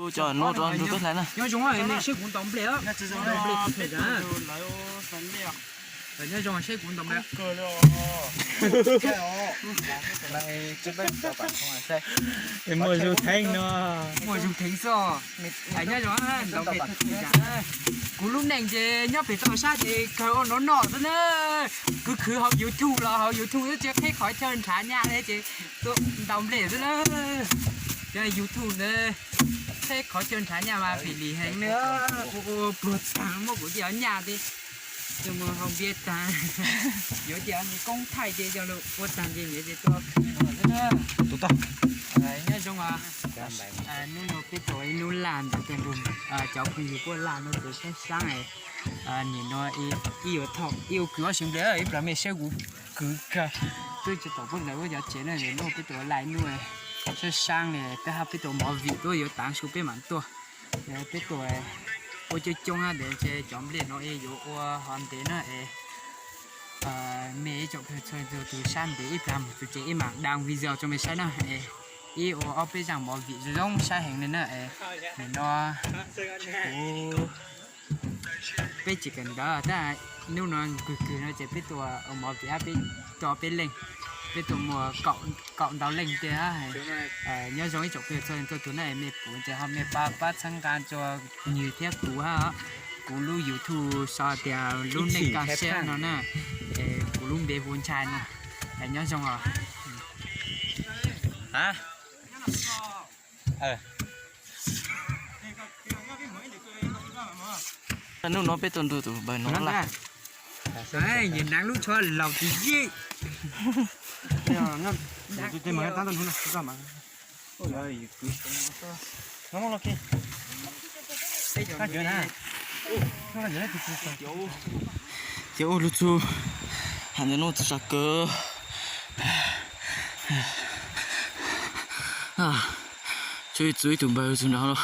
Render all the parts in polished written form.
ô cho nó cho nó tốt lại nè nhớ chúng là mình sẽ cuốn tóm bể á bể ra nhớ chúng là sẽ cuốn tóm bể này trước đây cho bạn không ai xe em mua du thánh nó mua du thánh sao anh nhớ chúng là tóm bể cú lúc này chứ nhớ phải tao sát thìเขาnó nọ thế nữa cứ học YouTube là học YouTube chứ hết khỏi chơi thả nhà đấy chứ tôi tóm bể thế nữa chơi YouTube nữa thế khó chơi thả nhà mà phải lì hành nữa bớt sáng một buổi ở nhà đi nhưng mà không biết ta nhớ giờ thì công thay đi cho luôn bớt sáng gì nhớ thì tôi tốt ta nhớ chung à nó cái tuổi nó làm được tiền luôn cháu cũng nhiều cô làm nó từ sáng này nhìn nó yêu thọ yêu cửa xuống đấy ấy là mình sẽ cứ cả tôi chỉ tổ bước lại bây giờ chế này nó cái tuổi lại nuôi sẽ sang này cái hai cái tuổi mỏ vị tôi yêu tán số cái mảng tôi cái tuổi tôi chơi chung á để chơi chọn để nó yêu hoàn thế nó mẹ chọn chơi từ sang để làm từ chế mảng đang video cho mình sai nó yêu ở bên rằng mỏ vị giống sai hình nên nó bây chỉ cần đó ta nếu nó cứ nó chỉ biết tuổi ở mỏ vị bên cho bên lên biết tụi mùa cộng đào lên thế á nhớ giống cái chỗ kia thôi tôi này mẹ phụ thì họ mẹ ba sang can cho nhiều thiết cũ ha cũ lu YouTube sao thì lu này cả xe nó nè cũ lu bé vốn trai nè nhớ giống hả nó biết tuần tụ bài nó là đấy nhìn nắng lúc cho lầu thì gì tôi mới tao tuần này sao mà ôi nó mong là kia nó chuyện à nó là gì đấy thì kiểu lúc chú hắn nó tự sát cơ chơi chơi tụi bay tụi nó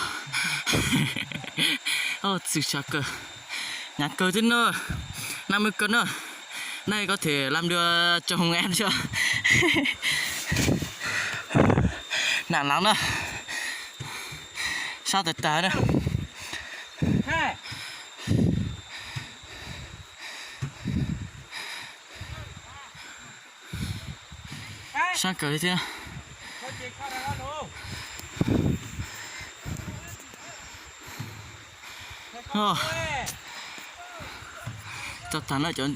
tự sát cơ nhặt cơ thế nữa 50 cân nữa này có thể làm được chồng em chưa nặng lắm nữa sao tới tới nữa sao cởi thế cho thằng nó cho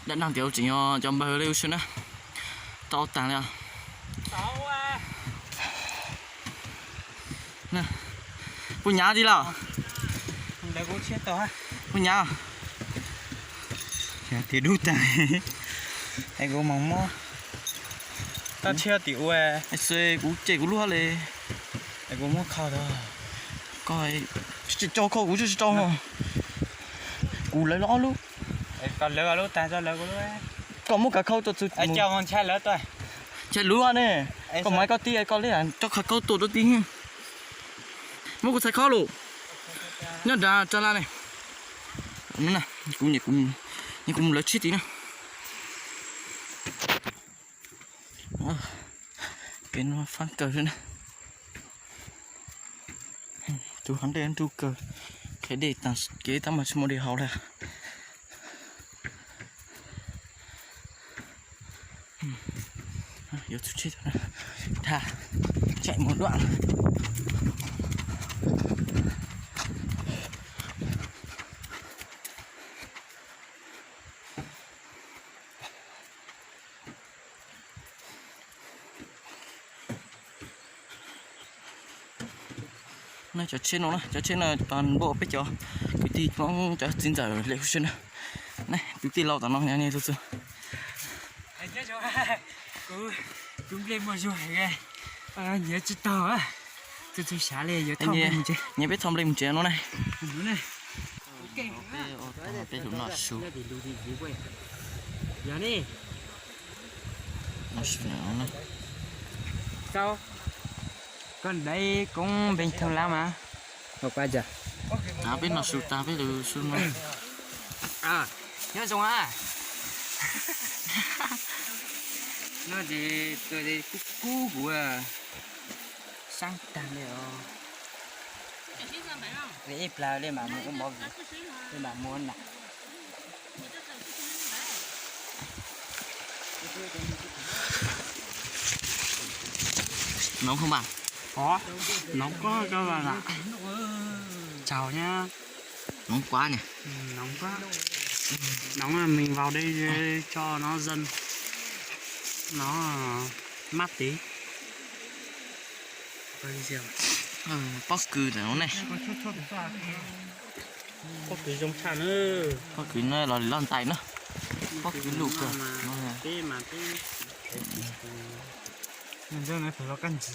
đã làm tiểu chỉ cho bờ lưu xuyên á to tàng nè nè bún nhá đi nào để cô chết to bún nhá thì đút này anh cô mong mò ta chia tiểu ai xe cú chạy cú lúa lên anh cô mò khao đó coi cho khâu cú cho không cú lấy lõ luôn còn lỡ luôn ta cho lỡ luôn còn một cả khâu tôi anh cho con trai lỡ tôi chạy lúa nè còn mấy con tia con lấy à cho khâu câu tôi tí một cái khó luôn nhớ ra cho la này nó nè cũng lấy chết tí nữa cái nó phán cờ nữa chú hắn đây ăn chú cờ cái để tặng cái tao mà mua để học này yếu chút chết rồi thả chạy một đoạn này cho trên là toàn bộ biết cho cái tí nó cho xin giải liệu xuyên này cái tí lâu tao nó nghe thật sự chúng lên mà rồi nhớ chứ to á tôi xả lên giờ thông lên chứ nhớ biết thông lên một chế nó này đúng này biết đúng nó xuống giờ đi nó xuống nó này sao còn đây cũng bình thường lắm mà học qua giờ ta biết nó xuống ta biết được xuống nó nhớ xong à nó thì tôi đi cú của sang tàn liệu cái ít là lên mà muốn có gì lên mà muốn nè nóng không bạn? có nóng có cho bạn ạ. Chào nhá. Nóng quá nhỉ. Nóng quá. Nóng là mình vào đây cho nó dần nó mát tí. Bóc cừ này nó này. Có cái giống chả nữa. Bóc cừ nó là lon tay nữa. Bóc cừ lục rồi. Tí mà tí. Nên giờ này phải lo canh chỉ.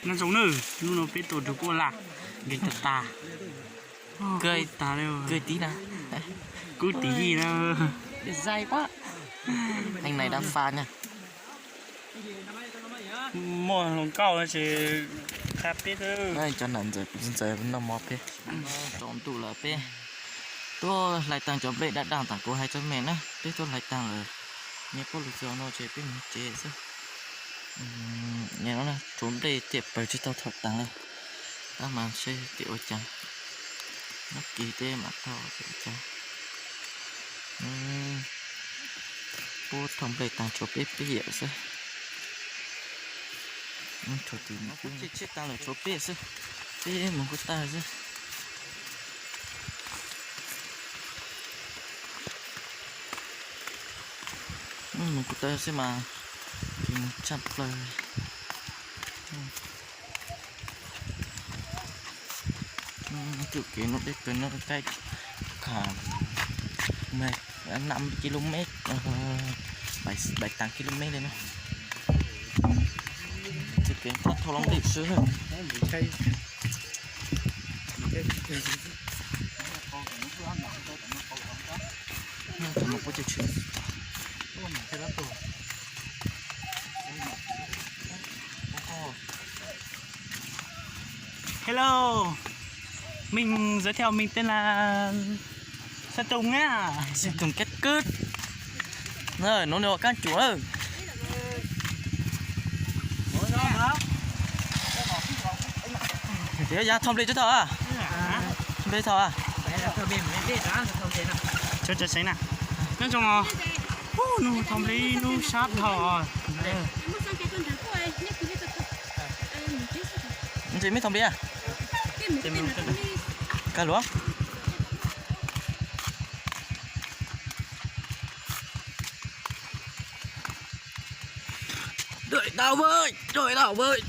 Nó giống nữa, nó biết tổ được cô lạc. Cái thật ta. Cười ta đâu. cười tí nào. Cứ tí gì đâu. Dai quá. Anh này đang pha nha. Mua lồng cao nó chỉ khép tí thôi. Đây cho nặng giờ vẫn nằm mọp đi. Trộm tủ là pe. Tôi lại tăng cho bệ đã đang tặng cô hai cho mẹ nữa. Thế tôi lại tăng ở nhà cô lực giờ nó chế bên chế sao. Nhà nó là trốn đây tiệp bởi cho tao thật tăng lên. Ta mà xe tiểu chẳng. Nó kỳ tê mà tao tiểu chẳng. Cô thông bệ tăng cho bếp bây giờ sao. Chỗ tí nó cũng chết tăng là chỗ bếp sao. Thế mà có ta sao. Một cái tay xem mà thì một trăm lời tự kế nó để cái nó cách cả mày 5 km 7-8 km lên nó tự kế thật thô lắm để sửa rồi một cái chuyện Hello. Mình giới thiệu mình tên là Sơn Tùng nhá. Sơn Tùng kết cướp. Rồi, nó nè các chú ơi. Thế ra thông lên cho thọ à? Thông lên thọ à? Cho sấy nào. Nói chung là nó thông lý nó sát thọ. Chị mới thông đi à? Cá lúa. Đợi tao với, đợi tao với.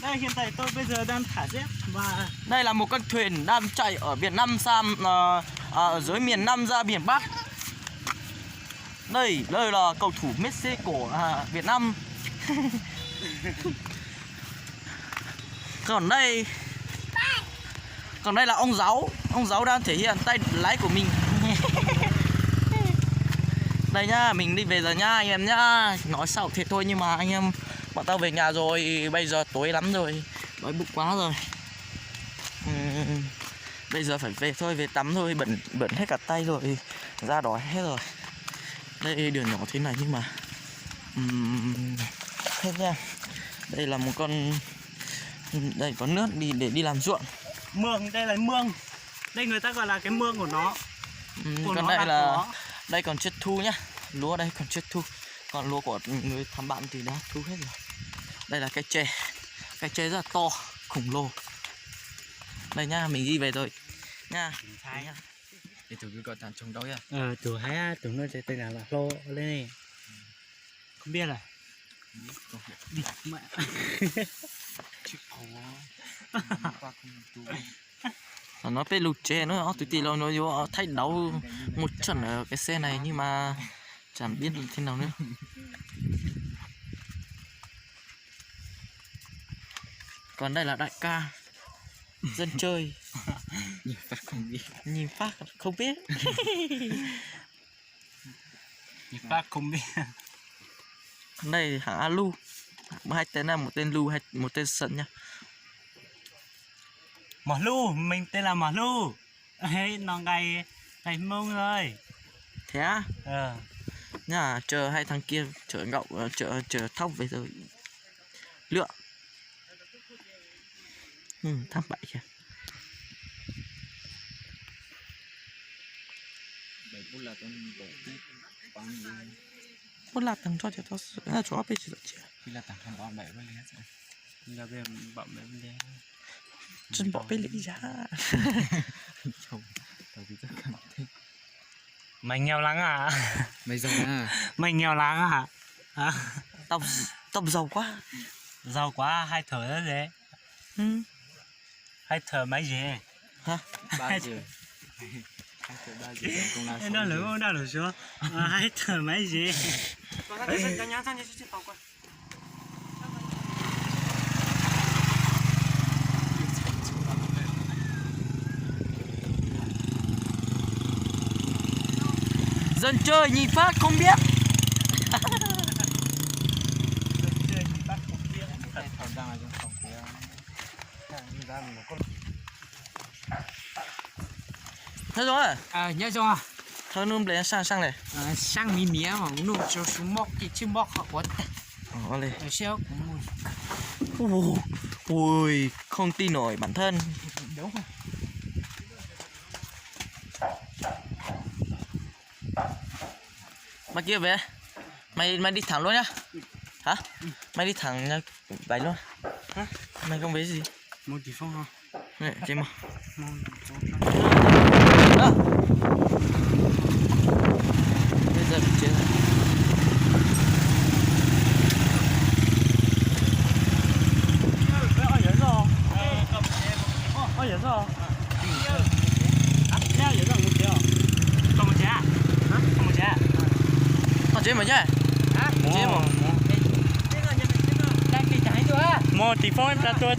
Đây hiện tại tôi bây giờ đang thả dép và đây là một con thuyền đang chạy ở biển Nam Sam ở dưới miền Nam ra biển Bắc. Đây là cầu thủ Messi của Việt Nam. Còn đây là ông giáo đang thể hiện tay lái của mình. Đây nhá, mình đi về giờ nhá anh em nhá. Nói sao thiệt thôi nhưng mà anh em bọn tao về nhà rồi, bây giờ tối lắm rồi, đói bụng quá rồi. Bây giờ phải về thôi, về tắm thôi, bẩn hết cả tay rồi, da đỏ hết rồi. Đây đường nhỏ thế này nhưng mà hết nha. Đây là một con, đây có nước để đi làm ruộng. mương, đây là mương. Đây người ta gọi là cái mương của nó. Còn đây là đây còn chết thu nhá. Lúa đây còn chết thu. Còn lúa của người thăm bạn thì đã thu hết rồi. Đây là cái tre. Cái tre rất là to, khổng lồ. Đây nhá, mình đi về rồi nha. Thì tụi cứ gọi tàn trồng đâu nhá. Tụi hái tụi nó sẽ tên là lô lên này. Không biết là đi mẹ. Nó phải lụt tre nữa, tụi tì nó vô thay đấu một trận ở cái xe này nhưng mà chẳng biết thế nào nữa. Còn đây là đại ca dân chơi. Nhìn phát không biết. Nhìn phát không biết. Nhìn phát không biết. Đây hãng Alu. Hai tên là một tên Lu hay một tên Sận nha. Mỏ Lu, mình tên là Mỏ Lu. Ấy, nó gầy mông rồi. Thế á? Nhà chờ hai thằng kia chở gậu chở thóc về rồi lựa. tháng 7 kìa. Một là thằng cho tao là cho bây giờ chứ. Khi là tặng thằng bọn mẹ với lẽ rồi. Khi là về bọn mẹ với lẽ. Chân bỏ bên lý giá. Chồng, tao thì rất cảm thấy. Mày nghèo lắm à? Mày giàu à? Mày nghèo lắm à? À? Tao giàu quá. Giàu quá, hai thở đó gì? Hai thở mấy gì? Hả? 3 giờ. 2 giờ 3 giờ công lao. Em đang lửa, đang lửa xuống. Hai thở mấy gì? Dân chơi nhìn phát không biết. Thằng đang ở trong phòng kia. Như ra mình có Thế rồi. À, nhớ chưa? Thôi nôm lấy sang này. Sang mì mía mà nó cho xuống móc cái chim móc họ quất. Lên. Rồi xeo cũng mua. Ui, không tin nổi bản thân. Đúng không? Mà kia về. Mày đi thẳng luôn nhá. Hả? Mày đi thẳng vậy luôn. Hả? Mày không về gì? Một tỷ phong hả? Này, chơi mà. Một Bây giờ bị chết rồi. Chơi mà chứ? Chơi mà. Một tỷ phong em ra tôi.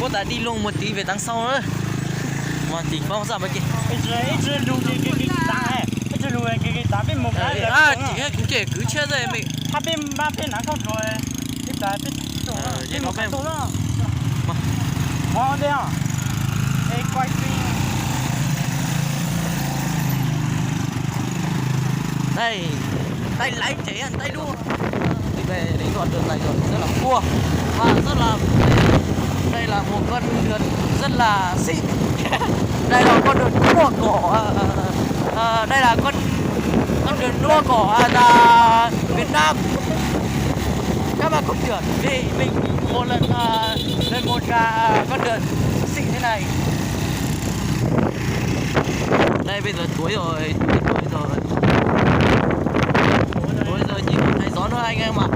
Bố đã đi luôn một tí về đằng sau nữa. Mà tỷ phong sao vậy kì? Ít lù cái đá này. Ít lù cái đá bên một cái. Chỉ cũng kể cứ chơi rồi mình. Hai bên ba bên nào không rồi. Cái đá bên chỗ. Vậy nó bên. Mà đây à? Ê quay phim. Đây, tay lái chế hẳn tay đua. Đi về đến đoạn đường này rồi rất là cua và rất là đây là một con đường rất là xịn. Đây là con đường đua cổ đây là con đường đua cổ Việt Nam. Các bạn cũng tưởng vì mình một lần lên một con đường xịn thế này. Đây bây giờ tuổi rồi. Ôi giờ nhìn thấy gió nữa anh em ạ.